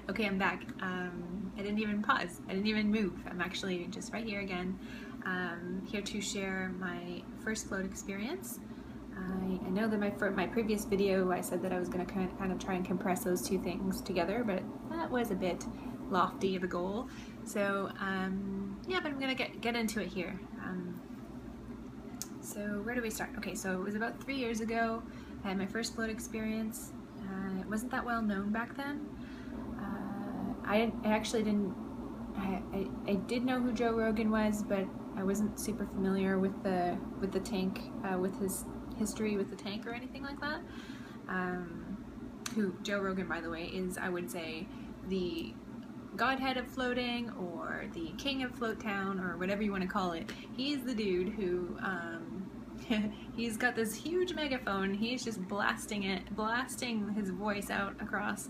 Okay, I'm back. I didn't even pause. I didn't even move. I'm actually just right here again, here to share my first float experience. I know that my previous video I said that I was going to kind of try and compress those two things together, but that was a bit lofty of a goal. So yeah, but I'm going to get into it here. So where do we start? Okay, so it was about 3 years ago. I had my first float experience. It wasn't that well known back then. I actually didn't. I did know who Joe Rogan was, but I wasn't super familiar with the tank, with his history with the tank or anything like that. Who Joe Rogan, by the way, is, I would say, the godhead of floating, or the king of Float Town, or whatever you want to call it. He's the dude who he's got this huge megaphone. He's just blasting his voice out across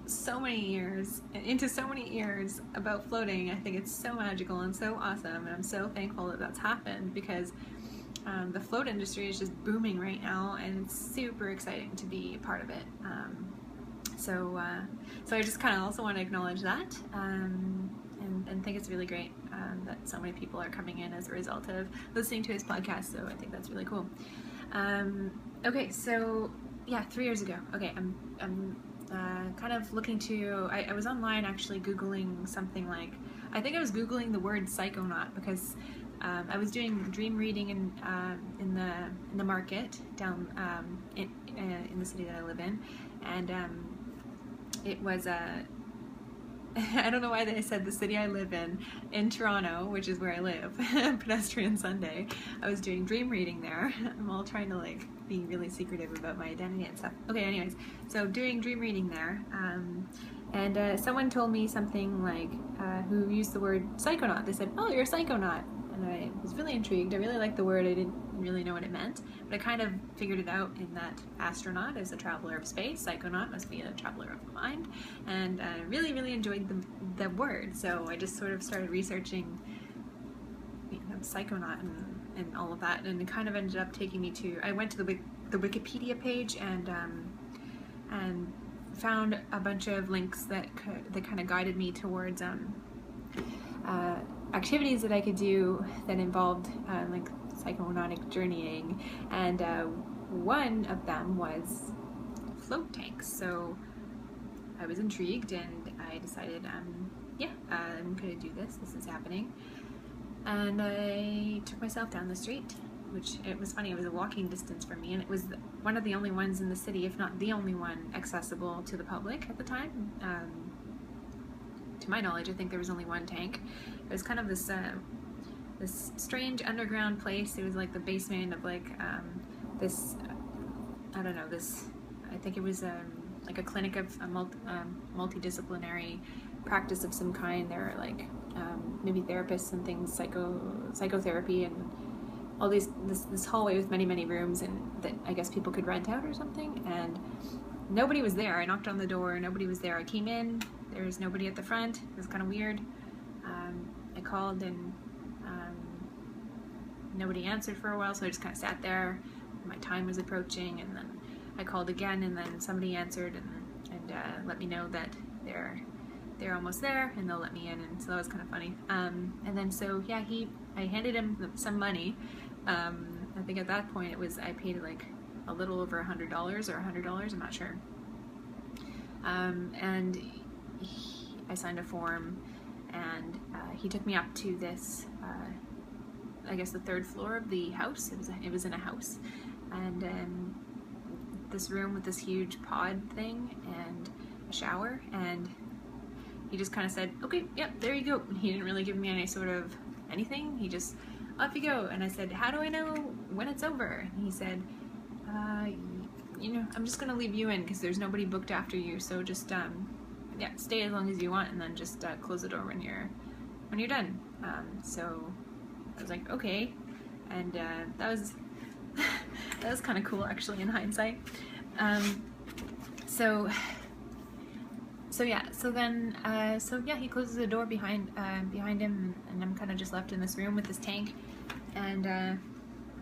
so many ears, into so many ears about floating. I think it's so magical and so awesome, and I'm so thankful that that's happened, because the float industry is just booming right now, and it's super exciting to be a part of it. So I just kind of also want to acknowledge that, and think it's really great that so many people are coming in as a result of listening to his podcast. So I think that's really cool. Okay, so yeah, 3 years ago. Okay, I'm kind of looking to. I was online actually Googling something like, I think I was Googling the word psychonaut, because I was doing dream reading in the market down in the city that I live in, and it was I don't know why they said the city I live in Toronto, which is where I live, Pedestrian Sunday. I was doing dream reading there. I'm all trying to like be really secretive about my identity and stuff. Okay, anyways, so doing dream reading there, and someone told me something like, who used the word psychonaut. They said, "Oh, you're a psychonaut," and I was really intrigued. I really liked the word. I didn't really know what it meant, but I kind of figured it out in that astronaut is a traveler of space, psychonaut must be a traveler of the mind, and I really, really enjoyed the word. So I just sort of started researching, psychonaut and all of that, and it kind of ended up taking me to, I went to the Wikipedia page and found a bunch of links that kind of guided me towards activities that I could do that involved like psychonautic journeying, and one of them was float tanks. So I was intrigued, and I decided, yeah, I'm gonna do this. This is happening, and I took myself down the street, which, it was funny, it was a walking distance from me, and it was one of the only ones in the city, if not the only one, accessible to the public at the time. To my knowledge, I think there was only one tank. It was kind of this strange underground place. It was like the basement of like this, I don't know, this, I think it was like a clinic of a multidisciplinary practice of some kind. There were like maybe therapists and things, psychotherapy, and all this hallway with many rooms, and that I guess people could rent out or something, and nobody was there. I knocked on the door, nobody was there. I came in, there was nobody at the front. It was kind of weird. I called, and nobody answered for a while, so I just kind of sat there. My time was approaching, and then I called again, and then somebody answered and let me know that they're almost there and they'll let me in, and so that was kind of funny. And then so yeah, I handed him some money. I think at that point I paid like a little over $100 or $100, I'm not sure. And I signed a form, and he took me up to this, I guess the third floor of the house. It was in a house, and this room with this huge pod thing and a shower, and he just kind of said, "Okay, yep, there you go." He didn't really give me any sort of anything. He just, "Off you go." And I said, "How do I know when it's over?" And he said, "I'm just gonna leave you in because there's nobody booked after you. So just yeah, stay as long as you want, and then just close the door when you're done." So I was like, "Okay," and that was that was kind of cool, actually, in hindsight. So yeah, he closes the door behind him, and I'm kind of just left in this room with this tank, and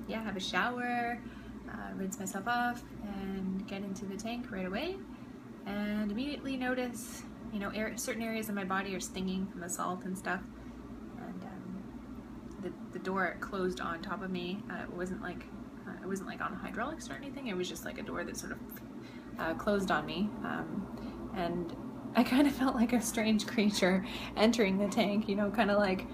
yeah, have a shower, rinse myself off, and get into the tank right away. and immediately notice, you know, certain areas of my body are stinging from the salt and stuff. And the door closed on top of me. It wasn't like on hydraulics or anything. It was just like a door that sort of closed on me. And I kind of felt like a strange creature entering the tank, you know, kind of like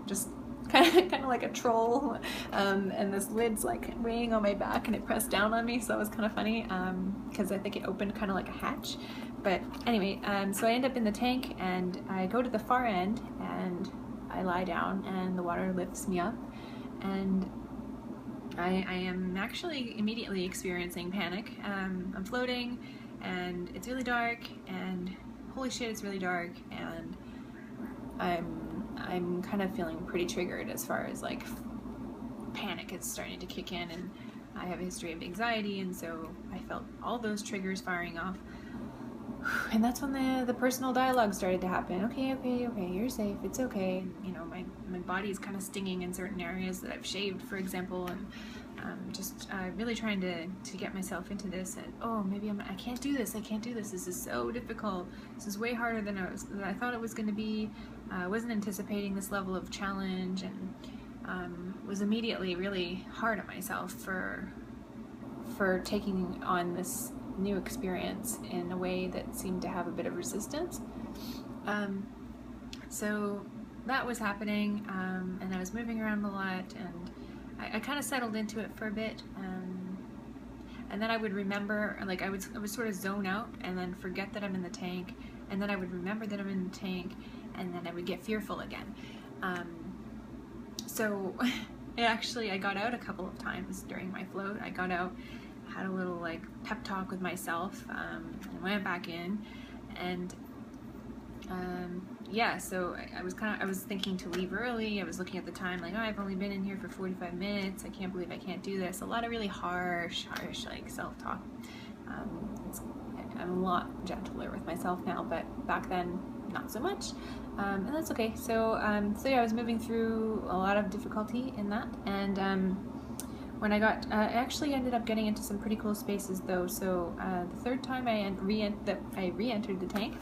just kind of like a troll, and this lid's like weighing on my back and it pressed down on me, so that was kind of funny, because I think it opened kind of like a hatch. But anyway, so I end up in the tank and I go to the far end and I lie down and the water lifts me up, and I am actually immediately experiencing panic. I'm floating and it's really dark, and holy shit, it's really dark, and I'm kind of feeling pretty triggered as far as like panic is starting to kick in, and I have a history of anxiety, and so I felt all those triggers firing off. And that's when the personal dialogue started to happen. Okay, you're safe, it's okay. And, you know, my body is kind of stinging in certain areas that I've shaved, for example, and just really trying to get myself into this. And oh, maybe I can't do this. This is so difficult. This is way harder than I thought it was going to be. I wasn't anticipating this level of challenge, and was immediately really hard on myself for taking on this new experience in a way that seemed to have a bit of resistance. So that was happening, and I was moving around a lot, and I kind of settled into it for a bit, and then I would remember, like I would sort of zone out and then forget that I'm in the tank, and then I would remember that I'm in the tank, and then I would get fearful again. So I got out a couple of times during my float. I got out, had a little like pep talk with myself, and went back in, and yeah, so I was thinking to leave early. I was looking at the time like, oh, I've only been in here for 45 minutes. I can't believe I can't do this. A lot of really harsh like self-talk. I'm a lot gentler with myself now, but back then not so much, and that's okay. So yeah, I was moving through a lot of difficulty in that, and when I actually ended up getting into some pretty cool spaces though. So the third time I re-entered the tank,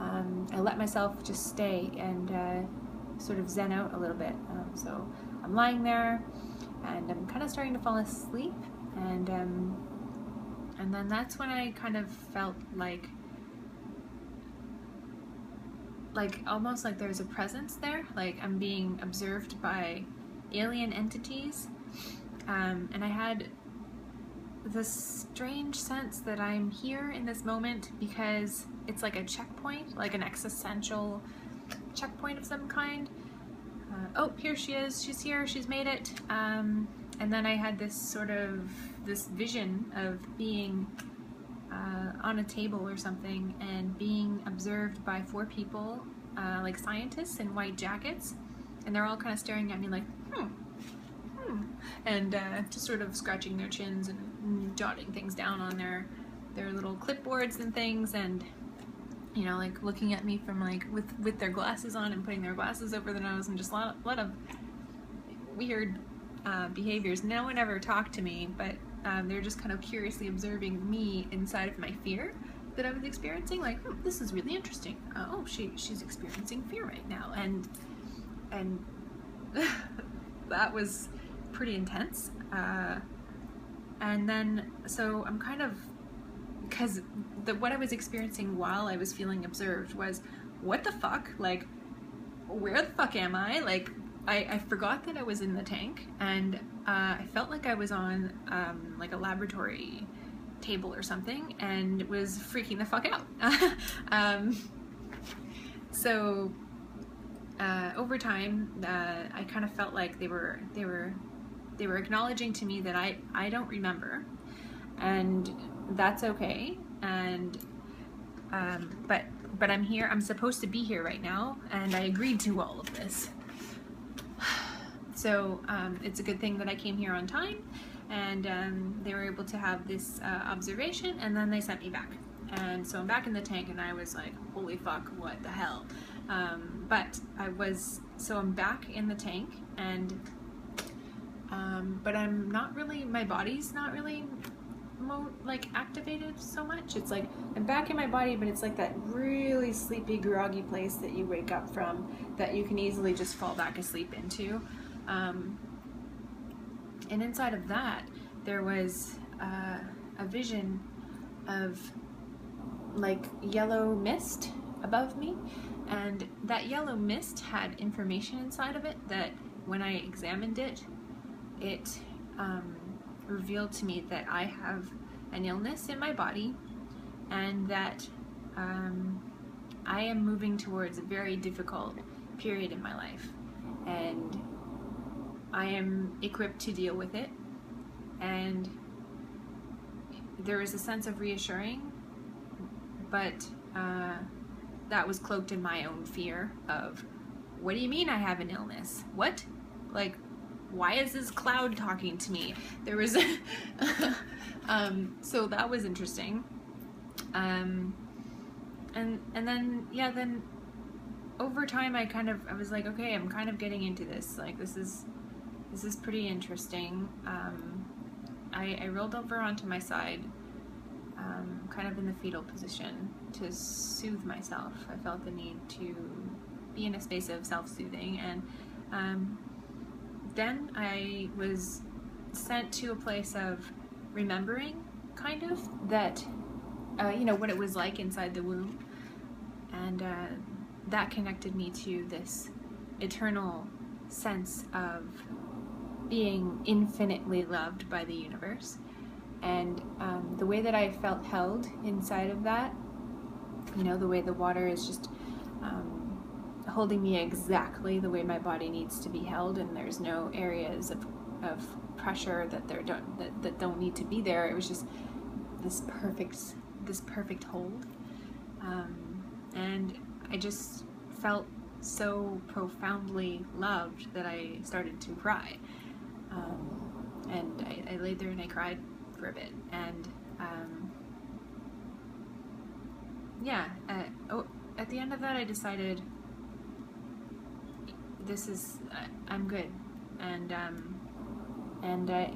I let myself just stay and sort of zen out a little bit. So I'm lying there and I'm kind of starting to fall asleep, and then that's when I kind of felt like almost like there's a presence there, like I'm being observed by alien entities, and I had this strange sense that I'm here in this moment because it's like a checkpoint, like an existential checkpoint of some kind. Oh, here she is, she's here, she's made it. And then I had this vision of being on a table or something and being observed by 4 people, like scientists in white jackets, and they're all kind of staring at me like, and just sort of scratching their chins and jotting things down on their little clipboards and things, and you know, like looking at me from like with their glasses on and putting their glasses over their nose, and just a lot of weird behaviors. No one ever talked to me, but they're just kind of curiously observing me inside of my fear that I was experiencing. Like, this is really interesting. Oh, she's experiencing fear right now, and that was pretty intense. And then, so I'm kind of, because what I was experiencing while I was feeling observed was, what the fuck? Like, where the fuck am I? Like, I forgot that I was in the tank, and I felt like I was on like a laboratory table or something, and was freaking the fuck out. So over time, I kind of felt like they were acknowledging to me that I don't remember, and that's okay. And but I'm here. I'm supposed to be here right now, and I agreed to all of this. So it's a good thing that I came here on time, and they were able to have this observation, and then they sent me back. And so I'm back in the tank, and I was like, holy fuck, what the hell? But I'm back in the tank, and but I'm not really, my body's not really like activated so much. It's like I'm back in my body, but it's like that really sleepy, groggy place that you wake up from that you can easily just fall back asleep into. And inside of that, there was a vision of like yellow mist above me, and that yellow mist had information inside of it that when I examined it, it revealed to me that I have an illness in my body, and that I am moving towards a very difficult period in my life, and I am equipped to deal with it. And there was a sense of reassuring, but that was cloaked in my own fear of, what do you mean I have an illness? What? Like, why is this cloud talking to me? There was so that was interesting. And then, yeah, then over time I was like, okay, I'm kind of getting into this. Like, this is pretty interesting. I rolled over onto my side, kind of in the fetal position to soothe myself. I felt the need to be in a space of self-soothing, and then I was sent to a place of remembering, kind of, that, you know, what it was like inside the womb, and that connected me to this eternal sense of being infinitely loved by the universe. And the way that I felt held inside of that, you know, the way the water is just holding me exactly the way my body needs to be held, and there's no areas of pressure that don't need to be there. It was just this perfect hold, and I just felt so profoundly loved that I started to cry, and I laid there and I cried for a bit, and yeah, at the end of that I decided I'm good, and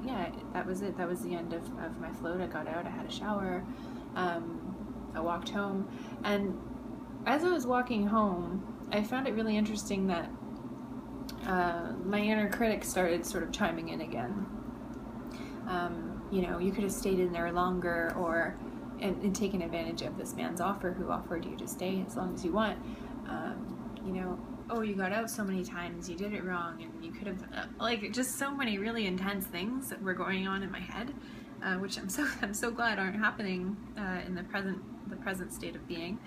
yeah, that was it. That was the end of my float. I got out, I had a shower, I walked home, and as I was walking home, I found it really interesting that my inner critic started sort of chiming in again. You know, you could have stayed in there longer, or and taken advantage of this man's offer who offered you to stay as long as you want. You know, oh, you got out so many times, you did it wrong, and you could have, like, just so many really intense things that were going on in my head, which I'm so glad aren't happening in the present state of being.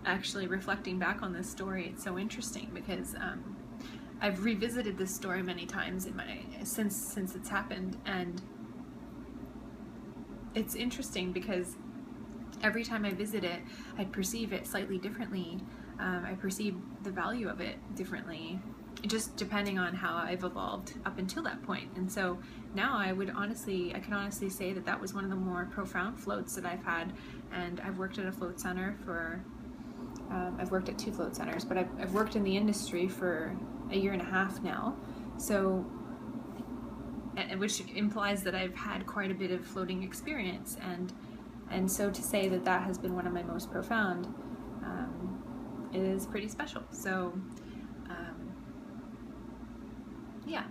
Actually, reflecting back on this story, it's so interesting because I've revisited this story many times in since it's happened, and it's interesting because every time I visit it, I perceive it slightly differently. I perceive the value of it differently, just depending on how I've evolved up until that point. And so now I can honestly say that was one of the more profound floats that I've had. And I've worked at a float center for, I've worked at 2 float centers, but I've worked in the industry for a year and a half now. So, which implies that I've had quite a bit of floating experience. And so to say that has been one of my most profound, is pretty special. So, yeah,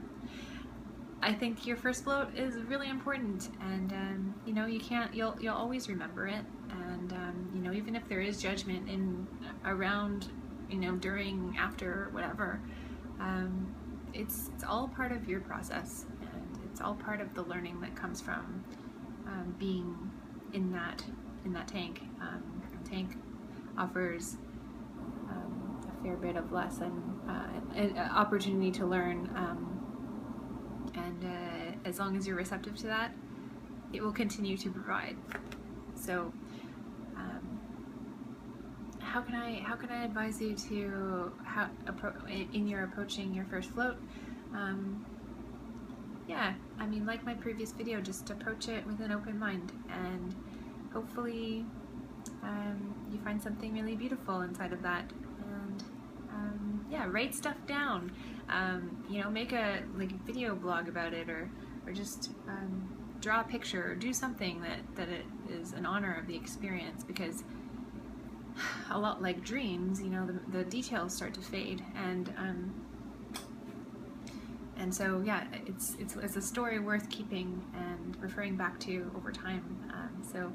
I think your first float is really important, and you know, you'll always remember it, and you know, even if there is judgment around, you know, during, after, whatever, it's all part of your process, and it's all part of the learning that comes from being in that tank. The tank offers a fair bit of lesson, an opportunity to learn, and as long as you're receptive to that, it will continue to provide. So how can I advise you to in your approaching your first float? Yeah, I mean, like my previous video, just approach it with an open mind, and hopefully you find something really beautiful inside of that. And yeah, write stuff down. You know, make a video blog about it, or just draw a picture or do something that it is in honor of the experience, because a lot like dreams, you know, the details start to fade, and so yeah, it's a story worth keeping and referring back to over time. So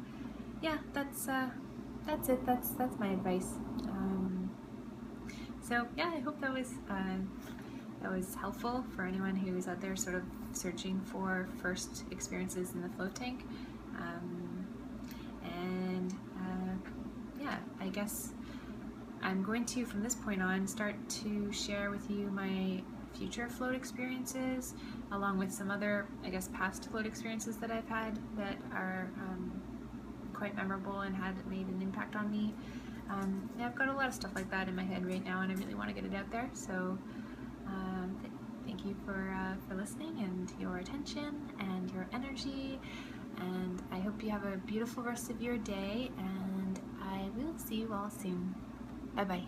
yeah, that's it. That's my advice. So yeah, I hope that was helpful for anyone who's out there sort of searching for first experiences in the float tank. Yeah, I guess I'm going to, from this point on, start to share with you my future float experiences, along with some other, I guess, past float experiences that I've had that are quite memorable and had made an impact on me. Yeah, I've got a lot of stuff like that in my head right now, and I really want to get it out there. So thank you for listening and your attention and your energy, and I hope you have a beautiful rest of your day, and I will see you all soon. Bye bye.